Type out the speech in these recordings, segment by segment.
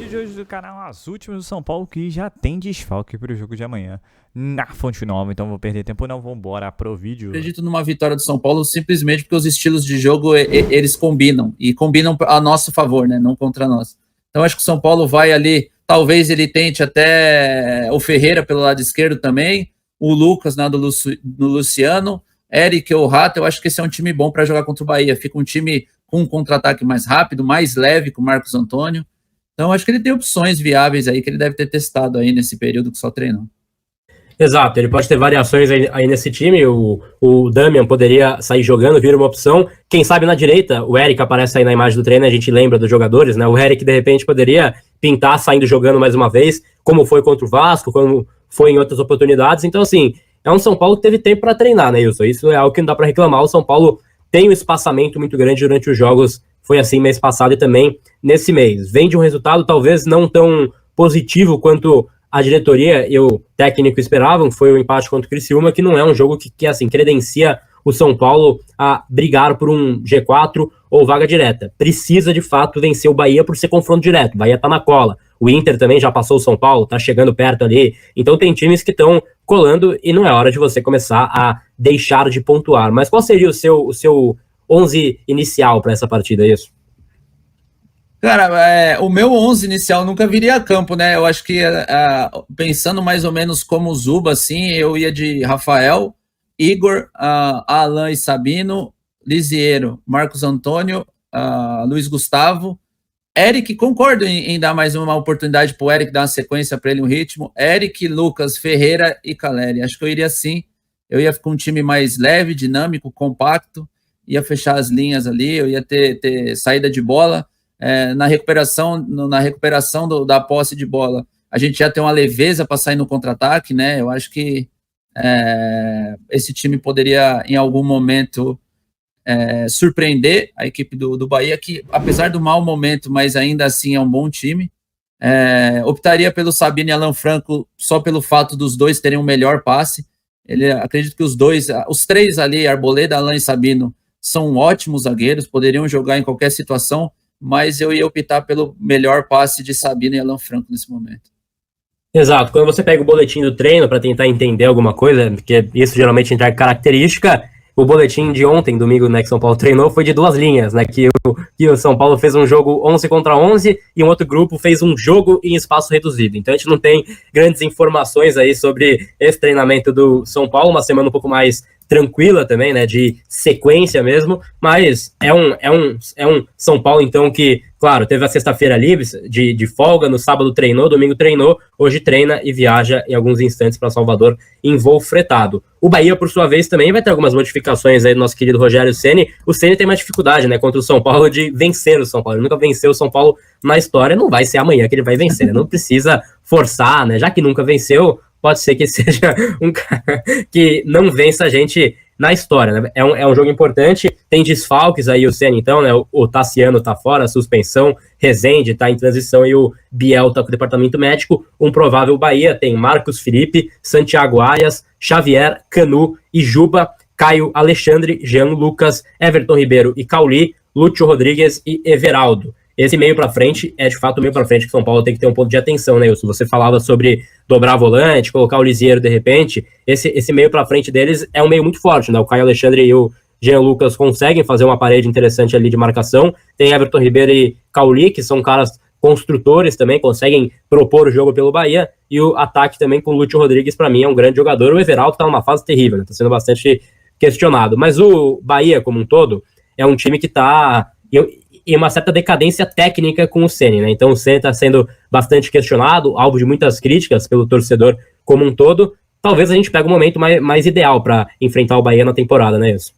vídeo de hoje do canal As Últimas do São Paulo, que já tem desfalque para o jogo de amanhã na Fonte Nova, então vou perder tempo não, vambora pro vídeo. Acredito numa vitória do São Paulo simplesmente porque os estilos de jogo eles combinam, e combinam a nosso favor, né, não contra nós. Então acho que o São Paulo vai ali, talvez ele tente até o Ferreira pelo lado esquerdo também, o Lucas do Luciano, Eric ou Rato. Eu acho que esse é um time bom para jogar contra o Bahia, fica um time com um contra-ataque mais rápido, mais leve com o Marcos Antônio. Então acho que ele tem opções viáveis aí que ele deve ter testado aí nesse período que só treinou. Exato, ele pode ter variações aí nesse time. O Damian poderia sair jogando, vira uma opção. Quem sabe na direita, o Eric aparece aí na imagem do treino, a gente lembra dos jogadores, né? O Eric de repente poderia pintar saindo jogando mais uma vez, como foi contra o Vasco, como foi em outras oportunidades. Então, assim, é um São Paulo que teve tempo para treinar, né, Wilson? Isso é algo que não dá para reclamar. O São Paulo tem um espaçamento muito grande durante os jogos, foi assim mês passado e também nesse mês. Vem de um resultado talvez não tão positivo quanto a diretoria e o técnico esperavam, foi o empate contra o Criciúma, que não é um jogo que assim, credencia o São Paulo a brigar por um G4 ou vaga direta. Precisa, de fato, vencer o Bahia por ser confronto direto. O Bahia tá na cola. O Inter também já passou o São Paulo, tá chegando perto ali. Então tem times que estão colando e não é hora de você começar a deixar de pontuar. Mas qual seria o seu 11 inicial para essa partida, é isso? Cara, o meu 11 inicial nunca viria a campo, né? Eu acho que, pensando mais ou menos como o Zuba, assim, eu ia de Rafael, Igor, Alan e Sabino, Lisiero, Marcos Antônio, Luiz Gustavo, Eric. Concordo em dar mais uma oportunidade pro Eric, dar uma sequência para ele, um ritmo. Eric, Lucas, Ferreira e Caleri. Acho que eu iria assim. Eu ia com um time mais leve, dinâmico, compacto, ia fechar as linhas ali, eu ia ter saída de bola. Na recuperação da posse de bola, a gente já tem uma leveza para sair no contra-ataque, né? Eu acho que esse time poderia, em algum momento, surpreender a equipe do Bahia, que, apesar do mau momento, mas ainda assim é um bom time. Optaria pelo Sabino e Alan Franco só pelo fato dos dois terem um melhor passe. Acredito que os três ali, Arboleda, Alan e Sabino, são ótimos zagueiros, poderiam jogar em qualquer situação, mas eu ia optar pelo melhor passe de Sabino e Alan Franco nesse momento. Exato, quando você pega o boletim do treino para tentar entender alguma coisa, porque isso geralmente entra em característica, o boletim de ontem, domingo, né, que São Paulo treinou, foi de 2 linhas, né, que o São Paulo fez um jogo 11 contra 11 e um outro grupo fez um jogo em espaço reduzido. Então a gente não tem grandes informações aí sobre esse treinamento do São Paulo, uma semana um pouco mais tranquila também, né, de sequência mesmo, mas é um São Paulo, então, que, claro, teve a sexta-feira livre de folga, no sábado treinou, domingo treinou, hoje treina e viaja em alguns instantes para Salvador em voo fretado. O Bahia, por sua vez, também vai ter algumas modificações aí do nosso querido Rogério Ceni. O Ceni tem mais dificuldade, né, contra o São Paulo de vencer o São Paulo. Ele nunca venceu o São Paulo na história, não vai ser amanhã que ele vai vencer, né? Não precisa forçar, né, já que nunca venceu, pode ser que seja um cara que não vença a gente na história, né? É um jogo importante, tem desfalques aí o Ceni, então, né? O Tassiano tá fora, suspensão, Rezende tá em transição e o Biel tá com o departamento médico. Um provável Bahia tem Marcos Felipe, Santiago Arias, Xavier, Canu e Juba, Caio Alexandre, Jean Lucas, Everton Ribeiro e Cauli, Lúcio Rodrigues e Everaldo. Esse meio para frente é de fato o meio para frente que São Paulo tem que ter um ponto de atenção, né, Wilson? Você falava sobre dobrar volante, colocar o Lisiero de repente. Esse meio para frente deles é um meio muito forte, né? O Caio Alexandre e o Jean Lucas conseguem fazer uma parede interessante ali de marcação. Tem Everton Ribeiro e Cauli, que são caras construtores também, conseguem propor o jogo pelo Bahia. E o ataque também com o Lúcio Rodrigues, para mim, é um grande jogador. O Everaldo tá numa fase terrível, né? Tá sendo bastante questionado. Mas o Bahia, como um todo, é um time que tá e uma certa decadência técnica com o Ceni, né? Então o Ceni está sendo bastante questionado, alvo de muitas críticas pelo torcedor como um todo. Talvez a gente pegue um momento mais ideal para enfrentar o Bahia na temporada, né, isso?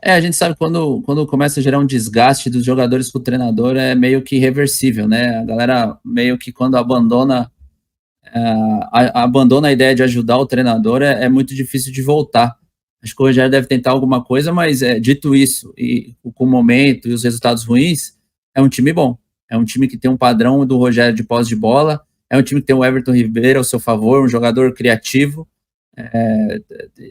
A gente sabe quando começa a gerar um desgaste dos jogadores com o treinador, é meio que irreversível, né? A galera meio que quando abandona a ideia de ajudar o treinador, é muito difícil de voltar. Acho que o Rogério deve tentar alguma coisa, mas dito isso, e com o momento e os resultados ruins, é um time bom. É um time que tem um padrão do Rogério de posse de bola, é um time que tem o Everton Ribeiro ao seu favor, um jogador criativo.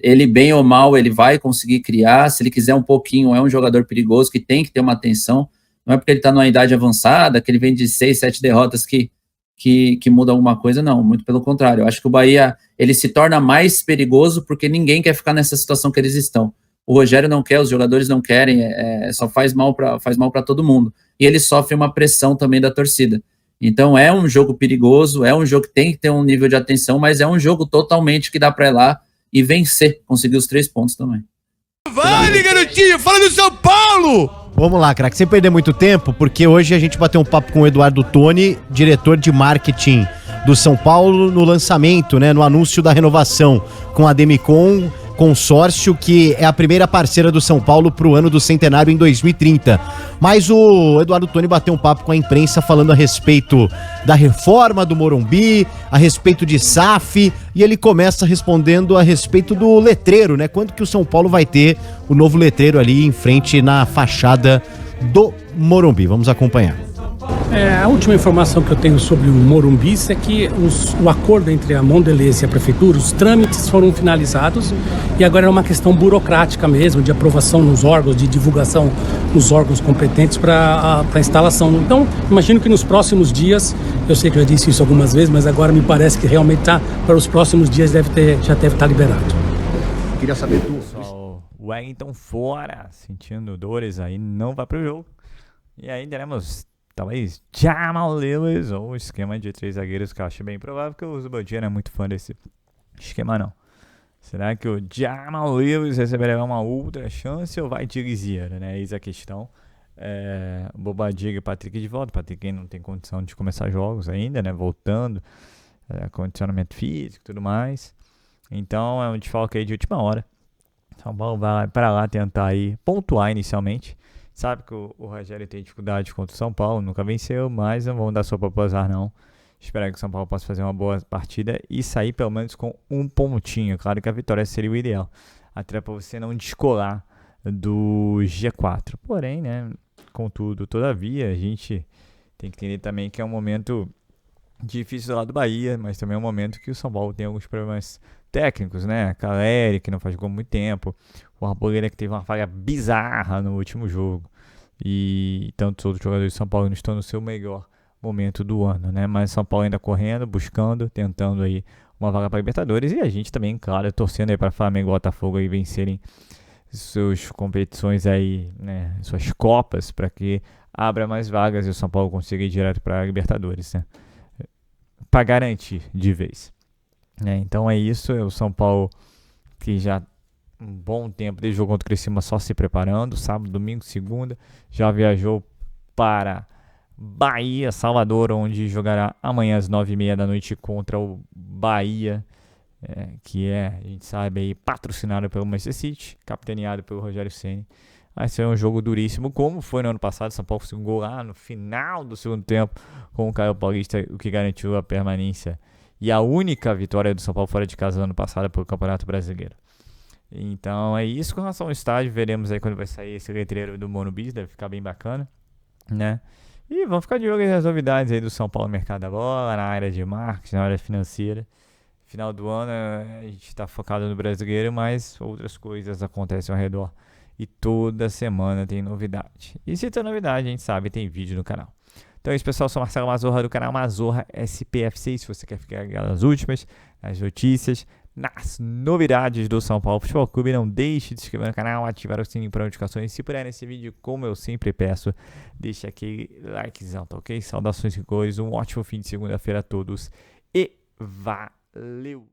Ele, bem ou mal, ele vai conseguir criar. Se ele quiser um pouquinho, é um jogador perigoso que tem que ter uma atenção. Não é porque ele está numa idade avançada, que ele vem de 6, 7 derrotas, que que muda alguma coisa, não, muito pelo contrário. Eu acho que o Bahia, ele se torna mais perigoso porque ninguém quer ficar nessa situação que eles estão. O Rogério não quer, os jogadores não querem, só faz mal para todo mundo. E ele sofre uma pressão também da torcida. Então é um jogo perigoso, é um jogo que tem que ter um nível de atenção, mas é um jogo totalmente que dá para ir lá e vencer, conseguir os 3 pontos também. Vale, garotinho, fala do São Paulo! Vamos lá, craque, sem perder muito tempo, porque hoje a gente bateu um papo com o Eduardo Toni, diretor de marketing do São Paulo, no lançamento, né, no anúncio da renovação com a Demicon, consórcio que é a primeira parceira do São Paulo para o ano do centenário em 2030. Mas o Eduardo Toni bateu um papo com a imprensa falando a respeito da reforma do Morumbi, a respeito de SAF, e ele começa respondendo a respeito do letreiro, né? Quando que o São Paulo vai ter o novo letreiro ali em frente na fachada do Morumbi? Vamos acompanhar. A última informação que eu tenho sobre o Morumbi é que o acordo entre a Mondelez e a Prefeitura, os trâmites foram finalizados e agora é uma questão burocrática mesmo, de aprovação nos órgãos, de divulgação nos órgãos competentes para a instalação. Então, imagino que nos próximos dias, eu sei que eu já disse isso algumas vezes, mas agora me parece que realmente para os próximos dias já deve estar liberado. Queria saber Pessoal, o Wellington fora, sentindo dores aí, não vai pro jogo. E aí teremos talvez Jamal Lewis ou o esquema de 3 zagueiros, que eu acho bem provável, que o Zubodia não é muito fã desse esquema, não. Será que o Jamal Lewis receberá uma outra chance ou vai de Lisiera, né? Eis a questão. Bobadilla e Patrick de volta. Patrick não tem condição de começar jogos ainda, né? Voltando, condicionamento físico e tudo mais. Então é um desfalque aí de última hora. São Paulo vai para lá tentar aí pontuar inicialmente. Sabe que o Rogério tem dificuldade contra o São Paulo, nunca venceu, mas não vão dar sopa pro azar, não. Espero que o São Paulo possa fazer uma boa partida e sair pelo menos com um pontinho. Claro que a vitória seria o ideal, até para você não descolar do G4. Porém, né, contudo, todavia, a gente tem que entender também que é um momento difícil lá do Bahia, mas também é um momento que o São Paulo tem alguns problemas técnicos, né? Caleri, que não faz gol há muito tempo. O Arboleda, que teve uma falha bizarra no último jogo. E tantos outros jogadores de São Paulo não estão no seu melhor momento do ano, né? Mas São Paulo ainda correndo, buscando, tentando aí uma vaga para Libertadores. E a gente também, claro, torcendo aí para Flamengo e Botafogo aí vencerem suas competições aí, né? Suas copas, para que abra mais vagas e o São Paulo consiga ir direto para Libertadores, né? Para garantir de vez. Então é isso, o São Paulo que já um bom tempo desde o jogo contra o Criciúma só se preparando, sábado, domingo, segunda, já viajou para Bahia, Salvador, onde jogará amanhã às 9h30 da noite contra o Bahia, que a gente sabe aí, patrocinado pelo Manchester City, capitaneado pelo Rogério Ceni. Vai ser um jogo duríssimo, como foi no ano passado. São Paulo conseguiu um gol lá no final do segundo tempo com o Caio Paulista, o que garantiu a permanência e a única vitória do São Paulo fora de casa no ano passado pelo Campeonato Brasileiro. Então é isso com relação ao estádio. Veremos aí quando vai sair esse letreiro do Morumbi, deve ficar bem bacana, né? E vamos ficar de olho nas novidades aí do São Paulo Mercado da Bola, na área de marketing, na área financeira. Final do ano a gente está focado no brasileiro, mas outras coisas acontecem ao redor. E toda semana tem novidade. E se tem novidade, a gente sabe, tem vídeo no canal. Então é isso, pessoal. Eu sou Marcelo Mazorra do canal Mazorra SPFC. Se você quer ficar nas últimas, nas notícias, nas novidades do São Paulo Futebol Clube, não deixe de se inscrever no canal, ativar o sininho para notificações. Se puder nesse vídeo, como eu sempre peço, deixa aquele likezão, tá ok? Saudações e cores, um ótimo fim de segunda-feira a todos e valeu!